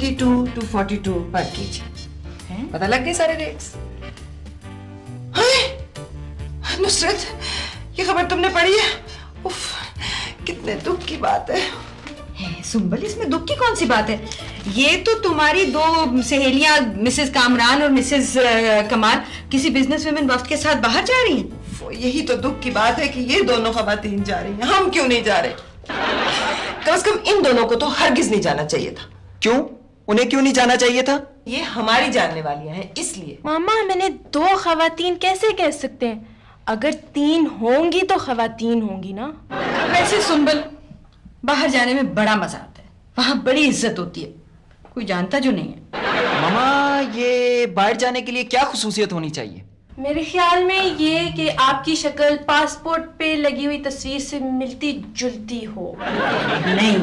32 to 42 पर KG. पता लग गए सारे रेट्स। नुसरत, ये खबर तुमने पढ़ी है? उफ, कितने दुख की बात है। सुंबल, इसमें दुख की कौन सी बात है? ये तो तुम्हारी दो सहेलियां मिसेस कामरान और मिसेस कमाल किसी बिजनेस वुमेन वफ्द के साथ बाहर जा रही हैं। वो यही तो दुख की बात है कि ये दोनों खवातीन जा रही हैं, हम क्यों नहीं जा रहे? कम से कम इन दोनों को तो हरगिज नहीं जाना चाहिए था। क्यों? उन्हें क्यों नहीं जाना चाहिए था? ये हमारी जानने वालियां हैं इसलिए। मामा, मैंने दो खवातीन कैसे कह सकते हैं? अगर 3 होंगी तो खवातीन होंगी ना। वैसे सुंबल, बाहर जाने में बड़ा मजा आता है, वहां बड़ी इज्जत होती है, कोई जानता जो नहीं है। मामा, ये बाहर जाने के लिए क्या खुसूसियत होनी चाहिए? मेरे ख्याल में ये कि आपकी शक्ल पासपोर्ट पे लगी हुई तस्वीर से मिलती जुलती हो। नहीं,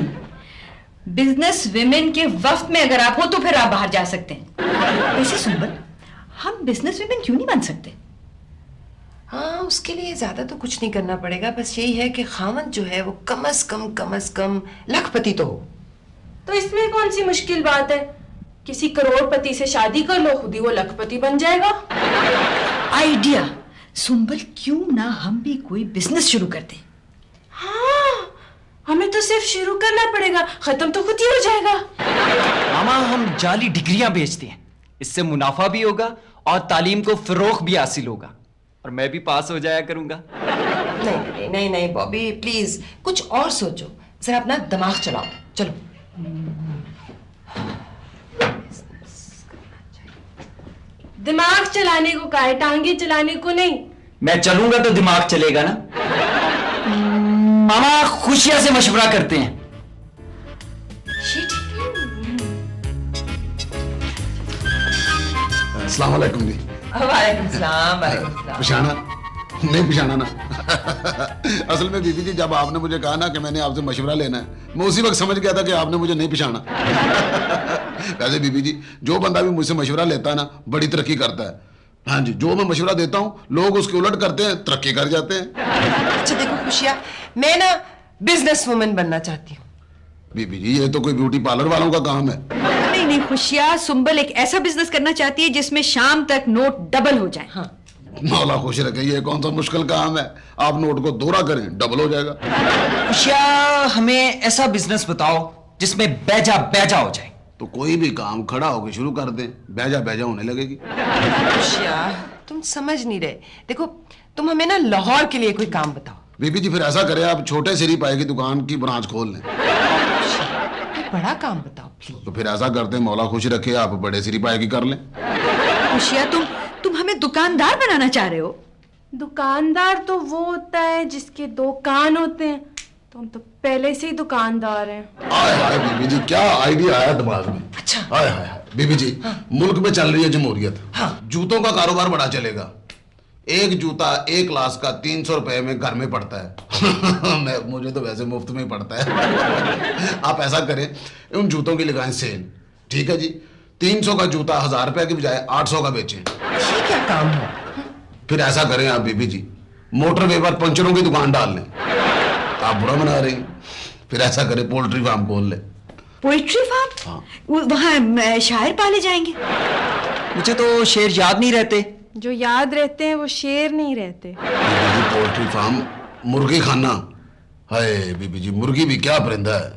बिजनेस विमेन के वफ्द में अगर आप हो तो फिर आप बाहर जा सकते हैं। वैसे सुंबल, हम बिजनेस विमेन क्यों नहीं बन सकते? हाँ, उसके लिए ज्यादा तो कुछ नहीं करना पड़ेगा, बस यही है कि खामन जो है वो कम अज कम लखपति तो हो। तो इसमें कौन सी मुश्किल बात है? किसी करोड़पति से शादी कर लो, खुद ही वो लखपति बन जाएगा। आइडिया सुंबल, क्यों ना हम भी कोई बिजनेस शुरू कर दें? हाँ, हमें तो सिर्फ शुरू करना पड़ेगा, खत्म तो खुद ही हो जाएगा। मामा, हम जाली डिग्रियां बेचते हैं, इससे मुनाफा भी होगा और तालीम को फरोग भी हासिल होगा, और मैं भी पास हो जाया करूंगा। नहीं नहीं नहीं बॉबी, प्लीज कुछ और सोचो, जरा अपना दिमाग चलाओ। चलो। दिमाग चलाने को कहा है, टांगे चलाने को नहीं। मैं चलूंगा तो दिमाग चलेगा ना। मामा, खुशियां से मशवरा करते हैं। अस्सलाम वालेकुम जी। वालेकुम सलाम। पछाना नहीं पछाना ना। असल में बीबी जी, जब आपने मुझे कहा ना कि मैंने आपसे मशवरा लेना है, मैं उसी वक्त समझ गया था कि आपने मुझे नहीं पछाना। वैसे बीबी जी, जो बंदा भी मुझसे मशवरा लेता है ना, बड़ी तरक्की करता है। हाँ जी, जो मैं मशवरा देता हूँ लोग उसके उलट करते हैं, तरक्की कर जाते हैं। अच्छा देखो खुशिया, मैं ना बिजनेस वुमेन बनना चाहती हूँ। बीबी जी, ये तो कोई ब्यूटी पार्लर वालों का काम है। नहीं नहीं खुशिया, सुंबल एक ऐसा बिजनेस करना चाहती है जिसमें शाम तक नोट डबल हो जाए। हाँ। मौला खुश रखे, ये कौन सा मुश्किल काम है? आप नोट को दोहरा करें, डबल हो जाएगा। खुशिया, हमें ऐसा बिजनेस बताओ जिसमें बैजा बैजा हो जाए। तो कोई भी काम खड़ा होकर शुरू कर दें, बैजा बैजा होने लगेगी। खुशिया, तुम समझ नहीं रहे। देखो, तुम हमें ना लाहौर के लिए कोई काम बताओ। बीबी जी, फिर ऐसा करें, आप छोटे सिरी पाए की दुकान की ब्रांच खोल लें। कोई बड़ा काम बताओ प्लीज। तो फिर ऐसा करते हैं, मौला खुश रखे, आप बड़े सिरी पाए की कर लें। खुशिया, तुम हमें दुकानदार बनाना चाह रहे हो? दुकानदार तो वो होता है जिसके 2 कान होते हैं, तो हम तो पहले से ही दुकानदार हैं। हाय हाय बीबी जी, क्या आइडिया आया दिमाग में। अच्छा। हाय हाय बीबी जी, मुल्क में चल रही है जमहूरियत। हाँ। जूतों का कारोबार बड़ा चलेगा। एक जूता 1 लाख का 300 रुपए में घर में पड़ता है। मुझे तो वैसे मुफ्त में ही पड़ता है। आप ऐसा करें, उन जूतों की लगाएं सेल, ठीक है जी? 300 का जूता 1000 रुपए की बजाय 800 का बेचें। ये क्या काम है? फिर ऐसा करें आप बीबी जी, मोटरवे पर पंचरों की दुकान डाल लें। आप बुरा मना रही। फिर ऐसा करें, पोल्ट्री फार्म खोल ले। Poetry farm? हाँ। वहां शायर पाले जाएंगे। मुझे तो शेर याद नहीं रहते। जो याद रहते हैं वो शेर नहीं रहते। बीबी जी, पोल्ट्री फार्म, मुर्गी खाना। हाय बीबी जी, मुर्गी भी क्या परिंदा है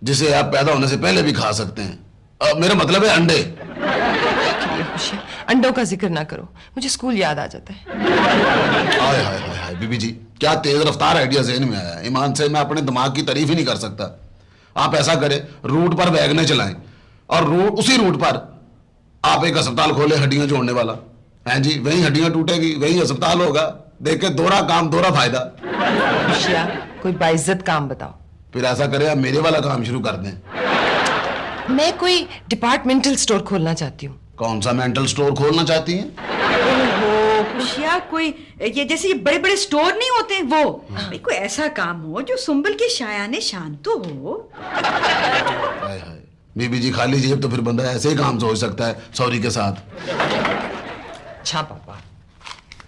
जिसे आप पैदा होने से पहले भी खा सकते हैं। मेरा मतलब है अंडे। खुशिया, अंडों का जिक्र ना करो, मुझे स्कूल याद आ जाता है। हाय हाय हाय हाय बीबी जी, क्या तेज रफ्तार आइडिया ज़हन में आया। ईमान से मैं अपने दिमाग की तारीफ ही नहीं कर सकता। आप ऐसा करें, रूट पर वैगनें चलाएं और उसी रूट पर आप एक अस्पताल खोले, हड्डियां जोड़ने वाला। हैं जी, वही हड्डियां टूटेगी, वही अस्पताल होगा। देखे, दोहरा काम दोहरा फायदा। खुशिया, कोई बाइज्जत काम बताओ। फिर ऐसा करें, आप मेरे वाला काम शुरू कर दें। मैं कोई डिपार्टमेंटल स्टोर खोलना चाहती हूँ। कौन सा मेंटल स्टोर खोलना चाहती हैं? ओहो खुशिया, कोई ये जैसे ये बड़े बड़े स्टोर नहीं होते वो। भाई कोई ऐसा काम हो जो सुंबल के शायाने शान तो हो। हाय हाय बीबी जी, खाली जेब तो फिर बंदा ऐसे ही काम सोच सकता है, सॉरी के साथ। अच्छा पापा,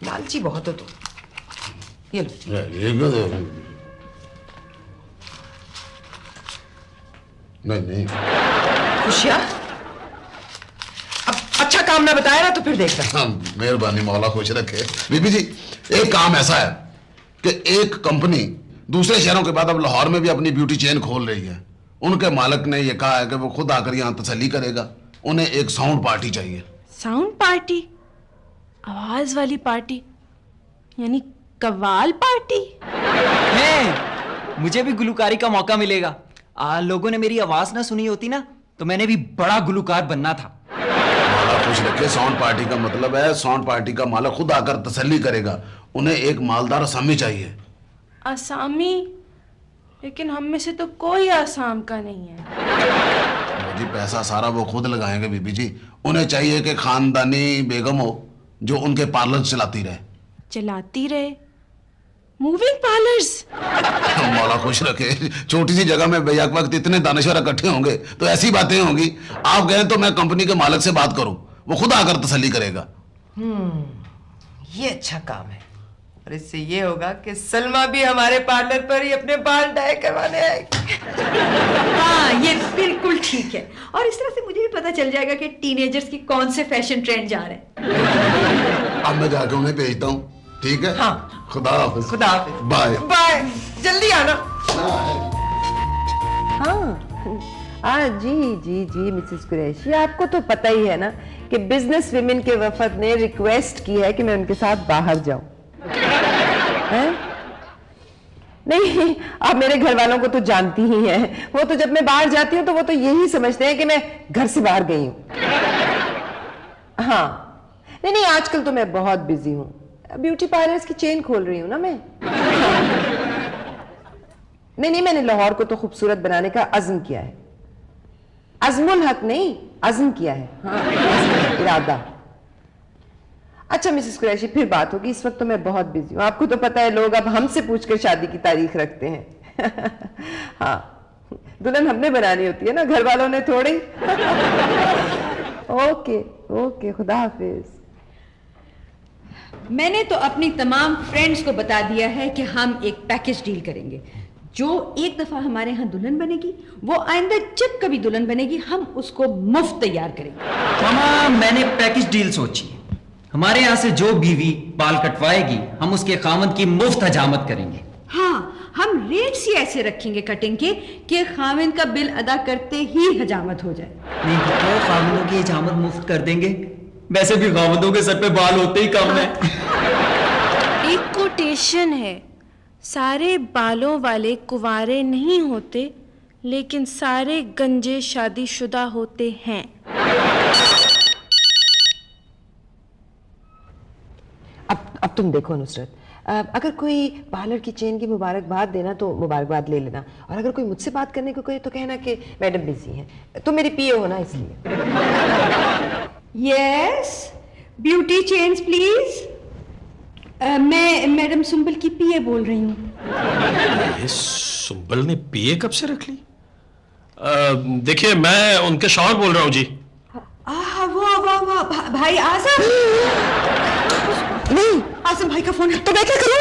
लालची बहुत हो तुम। ये लो। नहीं नहीं खुशिया, काम ना बताया ना तो फिर देखना। हाँ, मेहरबानी, मौला खुश रखे। बीबी जी, एक काम ऐसा है कि एक कंपनी दूसरे शहरों के बाद अब लाहौर में भी अपनी ब्यूटी चेन खोल रही है। उनके मालिक ने यह कहा है कि वो खुद आकर यहाँ तसल्ली करेगा। उन्हें एक साउंड पार्टी चाहिए। Sound party? आवाज वाली पार्टी, यानी कव्वाल पार्टी? है, मुझे भी गुलकारी का मौका मिलेगा। लोगों ने मेरी आवाज ना सुनी होती ना तो मैंने भी बड़ा गुलकार बनना था। मौला खुश रखे, साउंड पार्टी का मतलब है साउंड पार्टी का मालिक खुद आकर तसल्ली करेगा। उन्हें एक मालदार असामी चाहिए। असामी? लेकिन हम में से तो कोई आसाम का नहीं है। जी, पैसा सारा वो खुद लगाएंगे बीबी जी। उन्हें चाहिए कि खानदानी बेगम हो जो उनके पार्लर चलाती रहे। चलाती रहे? Moving parlours? मौला खुश रखे, छोटी सी जगह में बेयाक वक्त इतने दानिश्वर इकट्ठे होंगे तो ऐसी बातें होंगी। आप कहें तो मैं कंपनी के मालिक से बात करूं, वो खुद आकर तसल्ली करेगा। ये अच्छा काम है। और इससे ये होगा कि सलमा भी हमारे पार्लर पर ही अपने बाल डाई करवाने आएगी। हाँ, ये बिल्कुल ठीक है। और इस तरह से मुझे भी पता चल जाएगा कि टीनेजर्स की कौन से फैशन ट्रेंड जा रहे हैं। अब मैं जाके उन्हें भेजता हूँ, ठीक है? हाँ। खुदा हाफिज। खुदा हाफिज। बाय बाय, जल्दी आना। हाँ जी जी जी मिसेस कुरैशी, आपको तो पता ही है ना कि बिजनेस विमेन के वफद ने रिक्वेस्ट की है कि मैं उनके साथ बाहर जाऊं। नहीं, आप मेरे घर वालों को तो जानती ही हैं। वो तो जब मैं बाहर जाती हूँ तो वो तो यही समझते हैं कि मैं घर से बाहर गई हूँ। हाँ, नहीं, आजकल तो मैं बहुत बिजी हूँ। ब्यूटी पार्लर्स की चेन खोल रही हूँ ना मैं। नहीं, मैंने लाहौर को तो खूबसूरत बनाने का अज़्म किया है। अज़्मुल हक नहीं, अज़्म किया है। हाँ, इरादा। अच्छा मिसेस कुरैशी, फिर बात होगी। इस वक्त तो मैं बहुत बिजी हूँ। आपको तो पता है लोग अब हमसे पूछकर शादी की तारीख रखते हैं। हाँ, दुल्हन हमने बनानी होती है ना, घर वालों ने थोड़ी। ओके ओके, खुदा हाफिज। मैंने तो अपनी तमाम फ्रेंड्स को बता दिया है कि हम एक पैकेज डील करेंगे। जो एक दफा हमारे यहाँ दुल्हन बनेगी, वो आइंदा जब कभी दुल्हन बनेगी हम उसको मुफ्त तैयार करेंगे। मामा, मैंने पैकेज डील सोची है। हमारे यहाँ से जो बीवी बाल कटवाएगी हम उसके खामद की मुफ्त हजामत करेंगे। हाँ, हम रेट्स ही ऐसे रखेंगे कटिंग के कि खामिद का बिल अदा करते ही हजामत हो जाए। नहीं तो खामिदों की हजामत मुफ्त कर देंगे। वैसे भी खामिदों के सर पे बाल होते ही कम है। एक कोटेशन है, सारे बालों वाले कुंवारे नहीं होते लेकिन सारे गंजे शादीशुदा होते हैं। अब तुम देखो नुसरत, अगर कोई पार्लर की चेन की मुबारकबाद देना तो मुबारकबाद ले लेना, और अगर कोई मुझसे बात करने को कहे तो कहना कि मैडम बिजी हैं। तुम मेरी पीए हो ना, इसलिए। Yes, beauty chains please. मैं मैडम सुंबल की पीए बोल रही हूँ। ये सुंबल ने पीए कब से रख ली? देखिए, मैं उनके शौहर बोल रहा हूँ जी। वो भाई आजम। नहीं, आजम भाई का फोन है। तो मैं क्या करूँ?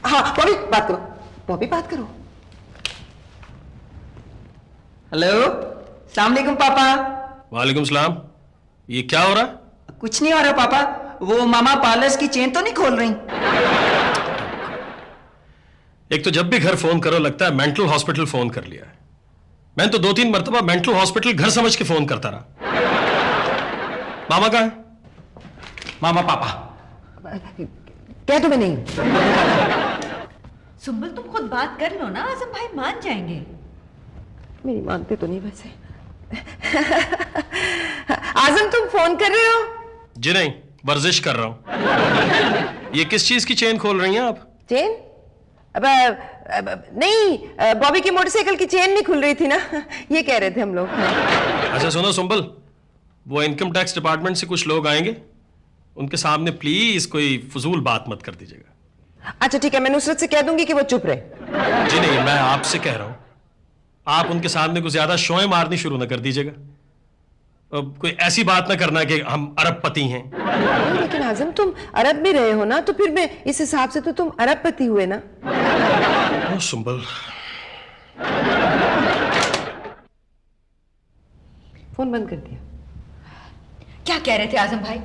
हाँ, बॉबी बात करो, बॉबी बात करो। हेलो, अस्सलाम वालेकुम पापा। वालेकुम सलाम। ये क्या हो रहा है? कुछ नहीं हो रहा पापा, वो मामा पार्लर्स की चेन तो नहीं खोल रही। एक तो जब भी घर फोन करो लगता है मेंटल हॉस्पिटल फोन कर लिया है। मैंने तो 2-3 मरतबा मेंटल हॉस्पिटल घर समझ के फोन करता रहा। मामा कहाँ है? मामा पापा। क्या तुम्हें नहीं? सुंबल, तुम खुद बात कर लो ना, आजम भाई मान जाएंगे। मेरी मानते तो नहीं वैसे। आजम, तुम फोन कर रहे हो? जी नहीं, वर्जिश कर रहा हूं। ये किस चीज की चेन खोल रही हैं आप? चेन? अब नहीं, बॉबी की मोटरसाइकिल की चेन नहीं खुल रही थी ना, ये कह रहे थे हम लोग। अच्छा सुनो सुंबल, वो इनकम टैक्स डिपार्टमेंट से कुछ लोग आएंगे, उनके सामने प्लीज कोई फजूल बात मत कर दीजिएगा। अच्छा ठीक है, मैं नुसरत से कह दूंगी कि वो चुप रहे। जी नहीं, मैं आपसे कह रहा हूं, आप उनके सामने कुछ ज्यादा शोएं मारनी शुरू ना कर दीजिएगा। कोई ऐसी बात ना करना कि हम अरबपति हैं। लेकिन आजम, तुम अरब में रहे हो ना, तो फिर मैं इस हिसाब से तो तुम अरबपति हुए ना। ओ सुंबल, फोन बंद कर दिया। क्या कह रहे थे आजम भाई?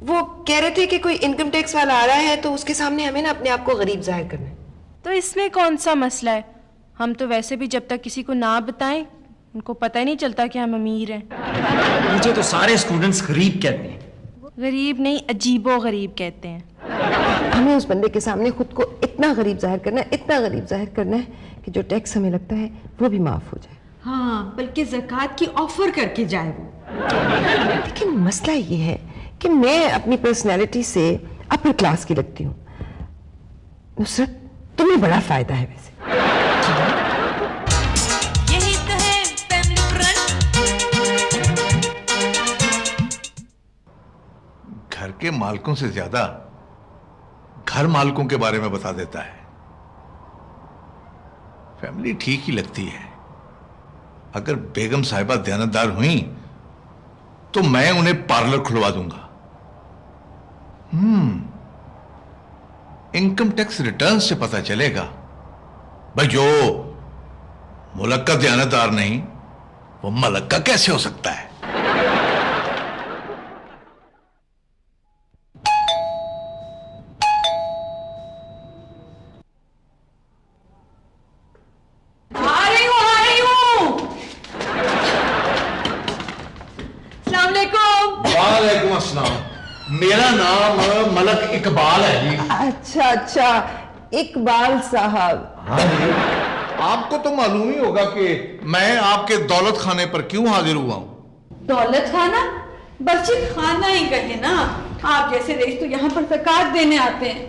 वो कह रहे थे कि कोई इनकम टैक्स वाला आ रहा है तो उसके सामने हमें ना अपने आप को गरीब जाहिर करना है। तो इसमें कौन सा मसला है? हम तो वैसे भी जब तक किसी को ना बताएं उनको पता ही नहीं चलता कि हम अमीर हैं। मुझे तो सारे स्टूडेंट्स गरीब कहते हैं। गरीब नहीं, अजीबो गरीब कहते हैं। हमें उस बंदे के सामने खुद को इतना गरीब जाहिर करना है, इतना गरीब जाहिर करना है कि जो टैक्स हमें लगता है वो भी माफ हो जाए। हाँ, बल्कि ज़कात की ऑफर करके जाए वो। लेकिन मसला ये है कि मैं अपनी पर्सनैलिटी से अपर क्लास की लगती हूँ। नुसरत, तुम्हें बड़ा फायदा है वैसे। यही तो है फैमिली फ्रंट। घर के मालकों से ज्यादा घर मालकों के बारे में बता देता है। फैमिली ठीक ही लगती है। अगर बेगम साहिबा दयानतदार हुई तो मैं उन्हें पार्लर खुलवा दूंगा। इनकम टैक्स रिटर्न से पता चलेगा भाई जो मुल्क का दयानतदार नहीं वो मलक का कैसे हो सकता है। आ रही हूँ। अस्सलाम वालेकुम। वालेकुम अस्सलाम। मेरा नाम मलक इकबाल है जी। अच्छा, इकबाल साहब। हाँ जी। आपको तो मालूम ही होगा कि मैं आपके दौलत खाने पर क्यों हाजिर हुआ हूं। दौलत खाना? बर्चित खाना ही कहे ना। आप जैसे रईस तो यहाँ पर ज़कात देने आते हैं।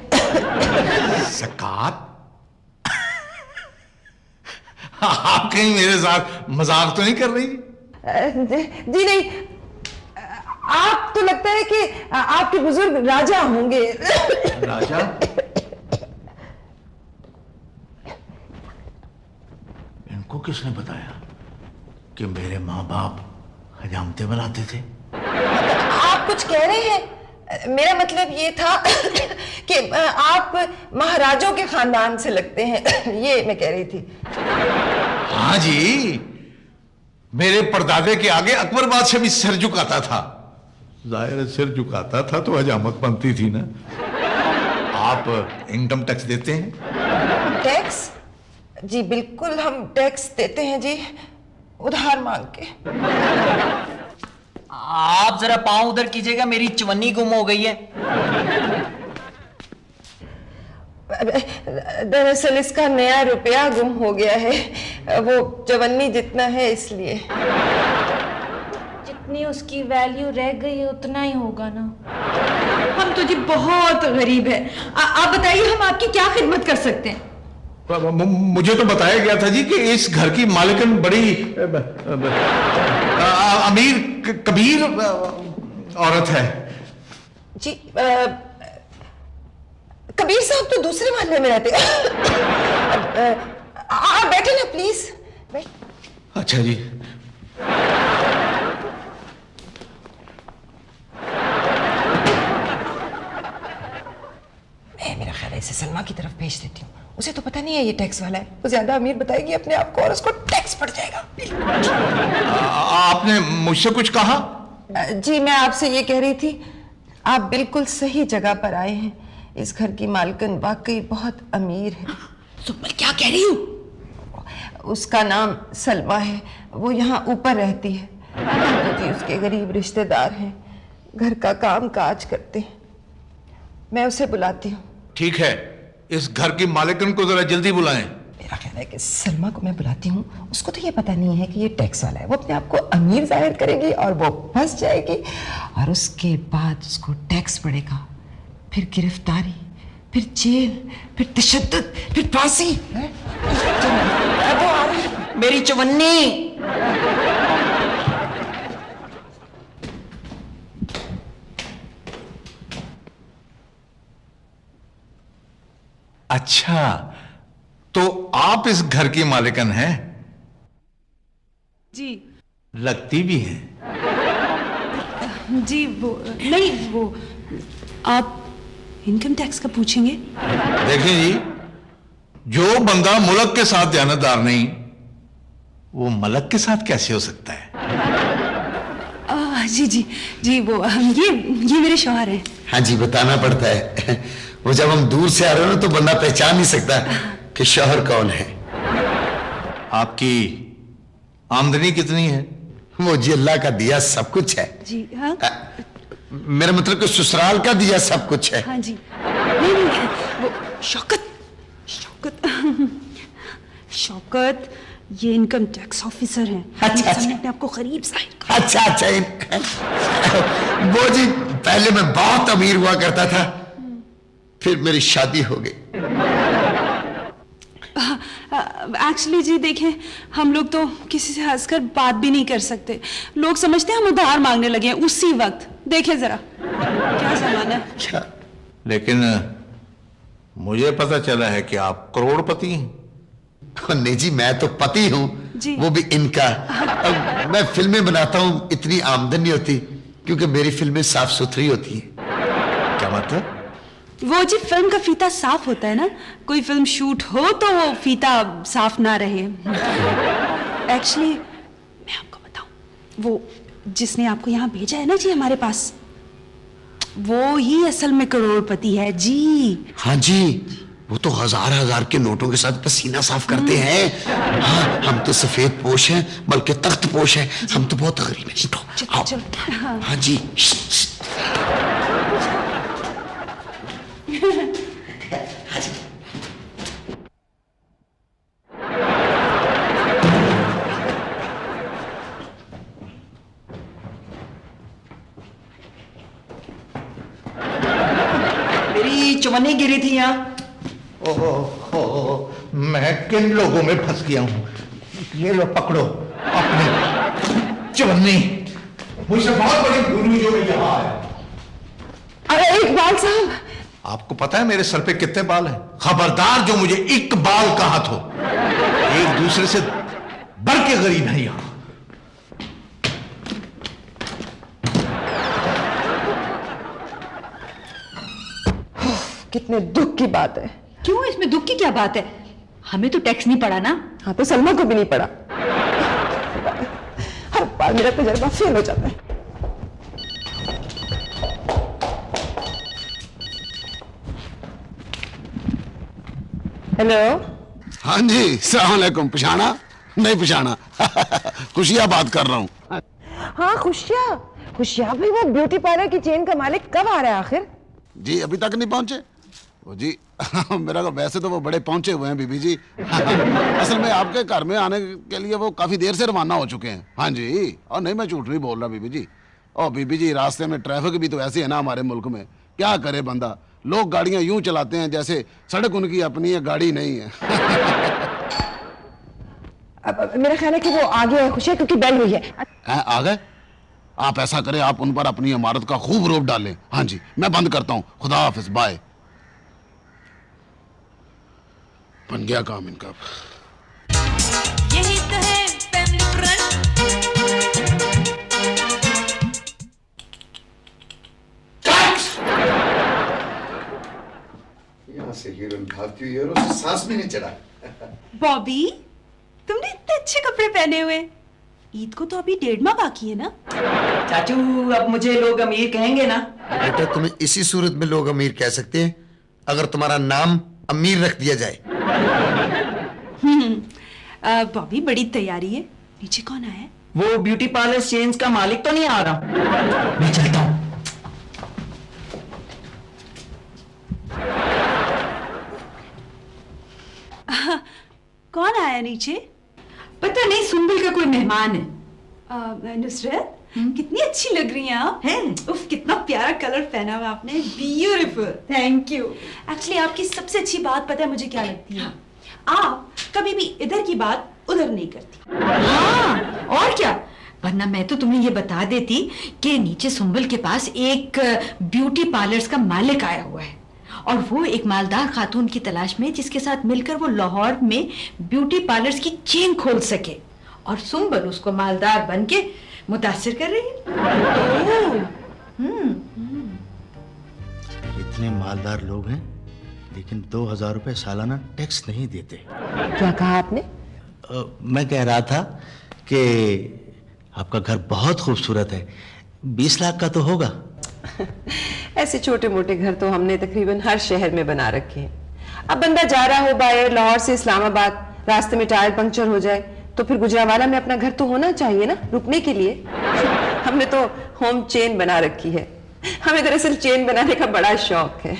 ज़कात? आप कहीं मेरे साथ मजाक तो नहीं कर रही? जी नहीं, आप तो लगता है कि आपके बुजुर्ग राजा होंगे। राजा? इनको किसने बताया कि मेरे माँ बाप हजामतें बनाते थे? आप कुछ कह रहे हैं? मेरा मतलब ये था कि आप महाराजों के खानदान से लगते हैं, ये मैं कह रही थी। हाँ जी, मेरे परदादे के आगे अकबर बादशाह भी सिर झुकाता था। जाहिर सिर झुकाता था तो हजामत बनती थी ना। आप इनकम टैक्स देते हैं? टैक्स? जी बिल्कुल, हम टैक्स देते हैं जी, उधार मांग के। आप जरा पांव उधर कीजिएगा, मेरी चवन्नी गुम हो गई है। दरअसल इसका नया रुपया गुम हो गया है, वो चवन्नी जितना है इसलिए। जितनी उसकी वैल्यू रह गई है उतना ही होगा ना। हम तो जी बहुत गरीब है। आप बताइए हम आपकी क्या खिदमत कर सकते हैं? मुझे तो बताया गया था जी कि इस घर की मालिकन बड़ी अमीर कबीर औरत है। जी कबीर साहब तो दूसरे मोहल्ले में रहते हैं। आप बैठे ना प्लीज। अच्छा जी। मेरा ख्याल है इसे सलमा की तरफ भेज देती हूँ। उसे तो पता नहीं है ये टैक्स वाला है, वो ज्यादा अमीर बताएगी अपने आप को और उसको टैक्स पड़ जाएगा। आपने मुझसे कुछ कहा? जी मैं आपसे ये कह रही थी, आप बिल्कुल सही जगह पर आए हैं। इस घर की मालकिन वाकई बहुत अमीर है। सुपर क्या कह रही हूँ? उसका नाम सलमा है, वो यहाँ ऊपर रहती है। तो जी उसके गरीब रिश्तेदार हैं, घर का काम काज करते हैं। मैं उसे बुलाती हूँ। ठीक है, इस घर की मालिकन को जरा जल्दी बुलाएं। मेरा ख्याल है कि सलमा को मैं बुलाती हूँ। उसको तो ये पता नहीं है कि ये टैक्स वाला है। वो अपने आप को अमीर जाहिर करेगी और वो फंस जाएगी और उसके बाद उसको टैक्स पड़ेगा, फिर गिरफ्तारी, फिर जेल, फिर तशद्दुद, फिर फांसी। मेरी चवन्नी। अच्छा, तो आप इस घर की मालिकन हैं? जी लगती भी हैं। जी वो नहीं, वो आप इनकम टैक्स का पूछेंगे? देखिए जी, जो बंदा मुल्क के साथ दयानतदार नहीं वो मलक के साथ कैसे हो सकता है? जी जी जी, वो ये मेरे शौहर हैं। हाँ जी, बताना पड़ता है। वो जब हम दूर से आ रहे हो ना तो बंदा पहचान नहीं सकता कि शौहर कौन है। आपकी आमदनी कितनी है? वो जी अल्लाह का दिया सब कुछ है जी। हाँ मेरा मतलब कि ससुराल का दिया सब कुछ है। हाँ जी। नहीं, वो शौकत शौकत शौकत ये इनकम टैक्स ऑफिसर हैं। अच्छा, हमने अपने आपको करीब साहिब। अच्छा वो जी पहले मैं बहुत अमीर हुआ करता था, फिर मेरी शादी हो गई। एक्चुअली जी देखें, हम लोग तो किसी से हंसकर बात भी नहीं कर सकते। लोग समझते हैं हम उधार मांगने लगे हैं उसी वक्त। देखें जरा क्या जमाना है। क्या? लेकिन मुझे पता चला है कि आप करोड़पति हैं। नहीं जी, मैं तो पति हूँ, वो भी इनका। अब मैं फिल्में बनाता हूँ, इतनी आमदनी नहीं होती क्योंकि मेरी फिल्में साफ सुथरी होती हैं। क्या मतलब? वो जी फिल्म का फीता साफ होता है ना, कोई फिल्म शूट हो तो वो फीता साफ ना रहे। एक्चुअली मैं आपको बताऊं, वो जिसने आपको यहाँ भेजा है ना जी हमारे पास, वो ही असल में करोड़पति है जी। हाँ जी, वो तो हजार हजार के नोटों के साथ पसीना साफ करते हैं। हाँ, हम तो सफेद पोश हैं, बल्कि तख्त पोश हैं। हम तो बहुत गरीब हैं। उठो। हाँ जी। मेरी चुमनी गिरी थी यहाँ। ओहो, मैं किन लोगों में फंस गया हूं। ये लो पकड़ो अपनी चवन्नी। मुझसे बहुत बड़ी भूल हुई जो मैं यहाँ आया। अरे इकबाल साहब, आपको पता है मेरे सर पे कितने बाल हैं? खबरदार जो मुझे इकबाल कहा तो। एक दूसरे से बढ़ के गरीब है यहाँ। कितने दुख की बात है। क्यों, इसमें दुख की क्या बात है? हमें तो टैक्स नहीं पड़ा ना। हाँ, तो सलमा को भी नहीं पड़ा। हर बार मेरा तजर्बा फेल हो जाता है। हेलो। हाँ जी, सलाम अलैकुम। पछाना? नहीं पछाना। खुशियाँ बात कर रहा हूँ। हाँ खुशियाँ भाई, वो ब्यूटी पार्लर की चेन का मालिक कब आ रहा है आखिर? जी अभी तक नहीं पहुंचे वो जी। मेरा को वैसे तो वो बड़े पहुंचे हुए हैं बीबी जी। असल में आपके घर में आने के लिए वो काफी देर से रवाना हो चुके हैं। हाँ जी, और नहीं मैं झूठ नहीं बोल रहा बीबी जी। और बीबी जी, रास्ते में ट्रैफिक भी तो ऐसे है ना हमारे मुल्क में। क्या करे बंदा, लोग गाड़ियां यूं चलाते हैं जैसे सड़क उनकी अपनी है, गाड़ी नहीं है। अब मेरा ख्याल है कि वो आगे है खुशियाँ, क्योंकि बेल हुई है। आ गए? आप ऐसा करें, आप उन पर अपनी इमारत का खूब रोब डालें। हाँ जी, मैं बंद करता हूँ। खुदा हाफिज, बाय। बन गया काम इनका। यही तो है फैमिली फ्रंट। यहाँ से हीरोइन भागती हुई है, उसे सांस भी नहीं चढ़ा। बॉबी, तुमने इतने अच्छे कपड़े पहने हुए। ईद को तो अभी 1.5 माह बाकी है ना। चाचू, अब मुझे लोग अमीर कहेंगे ना? बेटा, तुम्हें इसी सूरत में लोग अमीर कह सकते हैं अगर तुम्हारा नाम अमीर रख दिया जाए। बॉबी, बड़ी तैयारी है। नीचे कौन आया है? वो ब्यूटी पार्लर चेन्स का मालिक तो नहीं आ रहा? मैं चलता हूँ। कौन आया नीचे? पता नहीं, सुंबल का कोई मेहमान है। नुसरत, कितनी अच्छी लग रही हैं आप। हैं? उफ, कितना प्यारा कलर पहना हुआ आपने। ब्यूटीफुल। Thank you. एक्चुअली आपकी सबसे अच्छी बात पता है मुझे क्या लगती है? आप कभी भी इधर की बात उधर नहीं करती। हाँ, और क्या, वरना मैं तो तुम्हें ये बता देती कि नीचे सुंबल के पास एक ब्यूटी पार्लर्स का मालिक आया हुआ है, और वो एक मालदार खातून की तलाश में जिसके साथ मिलकर वो लाहौर में ब्यूटी पार्लर्स की चेन खोल सके, और सुंबल उसको मालदार बन के मुतासिर कर रही है। इतने मालदार लोग हैं लेकिन 2000 रुपए सालाना टैक्स नहीं देते। क्या कहा आपने? मैं कह रहा था कि आपका घर बहुत खूबसूरत है। 20 लाख का तो होगा। ऐसे छोटे मोटे घर तो हमने तकरीबन हर शहर में बना रखे हैं। अब बंदा जा रहा हो बाय लाहौर से इस्लामाबाद, रास्ते में टायर पंक्चर हो जाए तो फिर गुजरावाला में अपना घर तो होना चाहिए ना, रुकने के लिए। हमने तो होम चेन बना रखी है। हमें दरअसल चेन बनाने का बड़ा शौक है।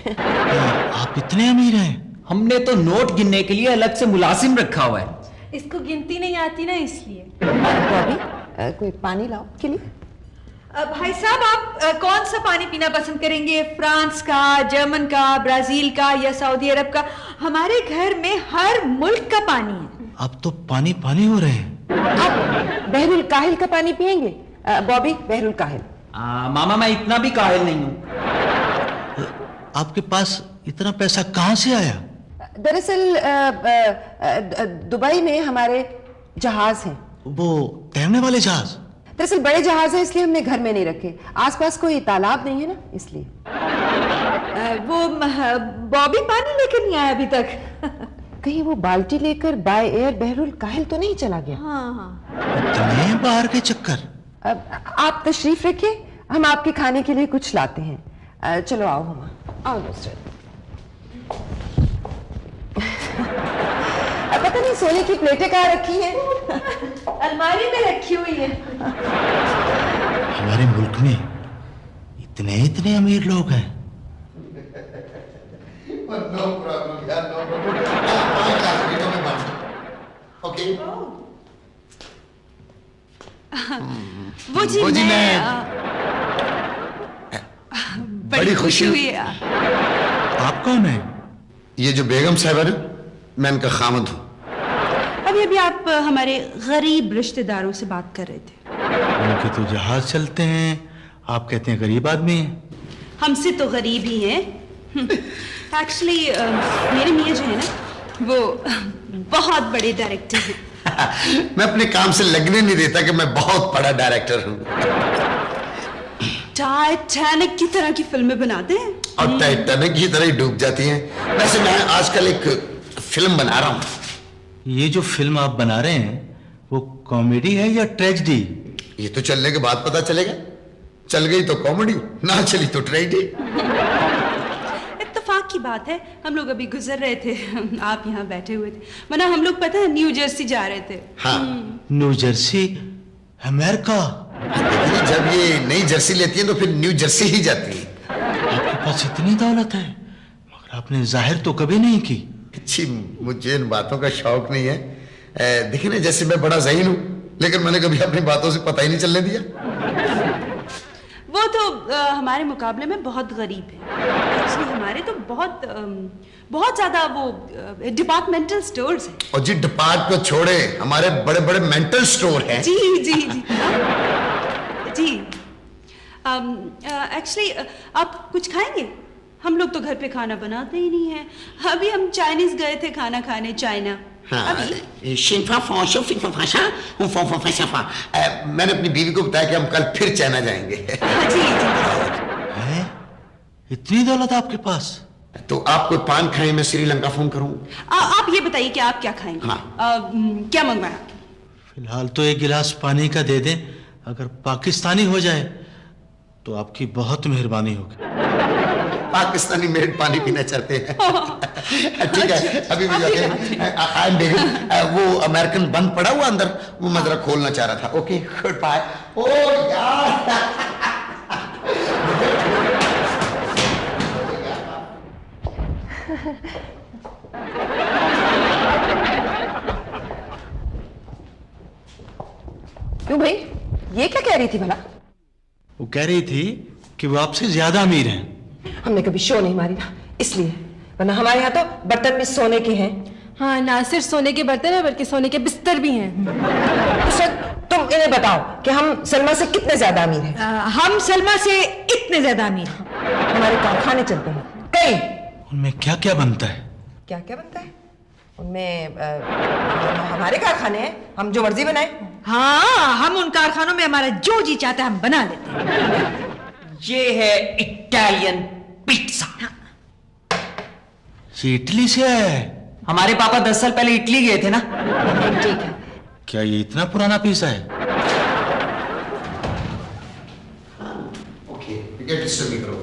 आप इतने अमीर हैं? हमने तो नोट गिनने के लिए अलग से मुलाजिम रखा हुआ है। इसको गिनती नहीं आती ना, इसलिए। बॉबी, कोई पानी लाओ के लिए। भाई साहब, आप कौन सा पानी पीना पसंद करेंगे? फ्रांस का, जर्मन का, ब्राजील का या सऊदी अरब का? हमारे घर में हर मुल्क का पानी है। आप तो पानी पानी हो रहे हैं। आप बहरुल काहिल का पानी पिएंगे? बॉबी, बहरुल काहिल। मामा, मैं इतना भी काहिल नहीं हूँ। आपके पास इतना पैसा कहाँ से आया? दरअसल दुबई में हमारे जहाज हैं। वो तैरने वाले जहाज? दरअसल बड़े जहाज हैं, इसलिए हमने घर में नहीं रखे। आसपास कोई तालाब नहीं है ना, इसलिए। वो बॉबी पानी लेकर नहीं आया अभी तक। कहीं वो बाल्टी लेकर बाय एयर बहरुल काहिल तो नहीं चला गया? हाँ। इतने बाहर के चक्कर। आप तशरीफ रखिए, हम आपके खाने के लिए कुछ लाते हैं। चलो आओ हुमा, आओ दोस्तों। पता नहीं सोने की प्लेटें कहाँ रखी हैं? अलमारी में रखी हुई है। हमारे मुल्क में इतने इतने अमीर लोग हैं। नो प्रॉब्लम यार, नो प्रॉब्लम। ओके। वो जी मैं बड़ी खुशी हुई है। आप कौन है? ये जो बेगम साहब है, मैं इनका खामद हूँ। अभी अभी आप हमारे गरीब रिश्तेदारों से बात कर रहे थे। उनके तो जहाज चलते हैं, आप कहते हैं गरीब आदमी हैं। हमसे तो गरीब ही हैं। एक्चुअली मेरे मियाँ जो है ना, वो बहुत बड़े डायरेक्टर हैं। मैं अपने काम से लगने नहीं देता कि मैं बहुत बड़ा डायरेक्टर हूँ। टाइटैनिक की तरह की फिल्में बनाते हैं और टाइटैनिक की तरह ही डूब जाती हैं। वैसे मैं आजकल एक फिल्म बना रहा हूँ। ये जो फिल्म आप बना रहे हैं वो कॉमेडी है या ट्रेजेडी? ये तो चलने के बाद पता चलेगा। चल गई तो कॉमेडी, ना चली तो ट्रेजेडी। इत्तेफाक की बात है, हम लोग अभी गुजर रहे थे, आप यहाँ बैठे हुए थे, वरना हम लोग पता है न्यू जर्सी जा रहे थे। हाँ। New Jersey, America? जब ये नई जर्सी लेती है तो फिर न्यू जर्सी ही जाती है। आपके पास इतनी दौलत है, मगर आपने जाहिर तो कभी नहीं की। अच्छी, मुझे इन बातों का शौक नहीं है। देखिए ना, जैसे मैं बड़ा ज़हीन हूँ, लेकिन मैंने कभी अपनी बातों से पता ही नहीं चलने दिया। वो तो हमारे मुकाबले में बहुत गरीब है। इसलिए हमारे तो बहुत ज्यादा वो डिपार्टमेंटल स्टोर्स हैं। और जी, डिपार्ट को छोड़े, हमारे बड़े बड़े मेंटल स्टोर हैं। जी जी जी जी। एक्चुअली आप कुछ खाएंगे? हम लोग तो घर पे खाना बनाते ही नहीं है। अभी हम चाइनीज गए थे खाना खाने, चाइना। मैंने अपनी बीवी को बताया कि हम कल फिर चाइना जाएंगे। जी है? इतनी दौलत आपके पास? तो आप कोई पान खाएं, मैं श्रीलंका फोन करूं? आप ये बताइए कि आप क्या खाएंगे? हाँ। क्या मंगवाएं? फिलहाल तो एक गिलास पानी का दे दें। अगर पाकिस्तानी हो जाए तो आपकी बहुत मेहरबानी होगी। पाकिस्तानी मेड पानी पीना चाहते हैं? ठीक है, अभी भी जाते हैं। वो अमेरिकन बंद पड़ा हुआ अंदर, वो मैं जरा खोलना चाह रहा था। Okay, good bye. ओ यार, क्यों भाई, ये क्या कह रही थी भला? वो कह रही थी कि वो आपसे ज्यादा अमीर हैं। हमने कभी शो नहीं मारी ना, इसलिए। वरना हमारे यहाँ तो बर्तन भी सोने के हैं। हाँ, ना सिर्फ सोने के बर्तन है बल्कि सोने के बिस्तर भी हैं। तुम इन्हें बताओ कि हम सलमा से कितने ज्यादा अमीर हैं? हम सलमा से इतने ज्यादा अमीर हैं। हमारे कारखाने चलते हैं कई। उनमें क्या क्या बनता है? क्या क्या बनता है उनमें? हमारे कारखाने हैं, हम जो मर्जी बनाए। हाँ, हम उन कारखानों में हमारा जो जी चाहता है हम बना लेते हैं। ये है इटालियन पिज्जा। ये इटली से आया है? हमारे पापा 10 साल पहले इटली गए थे ना। ठीक है। क्या ये इतना पुराना पिज्जा है? गेट स्विमिंग करो।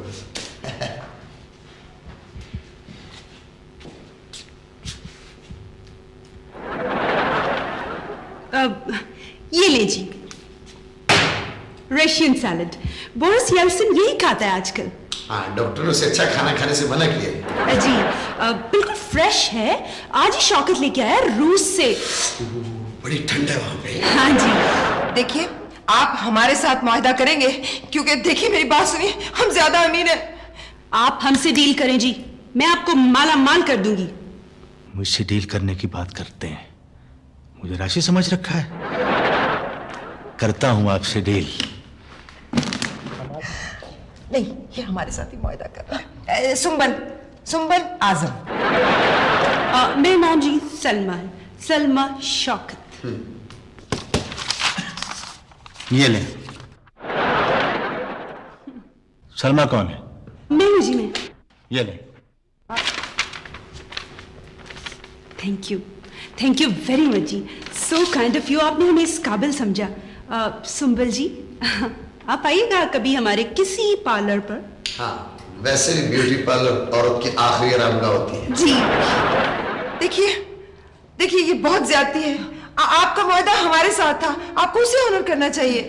ये ले जी, रशियन सैलड। बोरिस येल्सिन यही खाता है आजकल। हाँ, डॉक्टर ने उसे अच्छा खाना खाने से मना किया है। जी, बिल्कुल फ्रेश है, आज ही शौकत लेके आया रूस से। बड़ी ठंड है वहां पे। हाँ जी। देखिए, आप हमारे साथ मुआहदा करेंगे, क्योंकि देखिए मेरी बात सुनिए, हम ज्यादा अमीर हैं। आप हमसे डील करें जी, मैं आपको माला माल कर दूंगी। मुझसे डील करने की बात करते हैं, मुझे राशि समझ रखा है। करता हूं आपसे डील। नहीं, ये हमारे साथ ही मुआहदा कर रहा है। सुंबल आजम। मेरा नाम जी सलमा है, सलमा शौकत। ये ले। सलमा कौन है? मैं हूं जी, मैं। ये ले। थैंक यू वेरी मच जी, सो काइंड ऑफ यू। आपने हमें इस काबिल समझा। सुंबल जी, आप आइएगा कभी हमारे किसी पार्लर पर। हाँ, वैसे भी ब्यूटी पार्लर औरत की आखिरी आरामगाह होती है। जी। देखिए ये बहुत ज्यादती है। आपका मुआहदा हमारे साथ था, आपको उसे ऑनर करना चाहिए।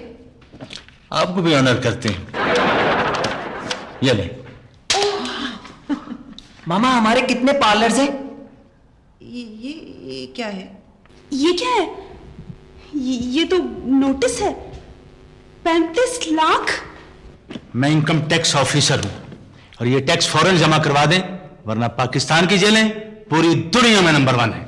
आपको भी ऑनर करते हैं। ये ले। मामा, हमारे कितने पार्लर्स हैं? ये क्या है? ये क्या है? ये तो नोटिस है, 35 लाख। मैं इनकम टैक्स ऑफिसर हूं और ये टैक्स फौरन जमा करवा दें, वरना पाकिस्तान की जेलें पूरी दुनिया में नंबर 1 है।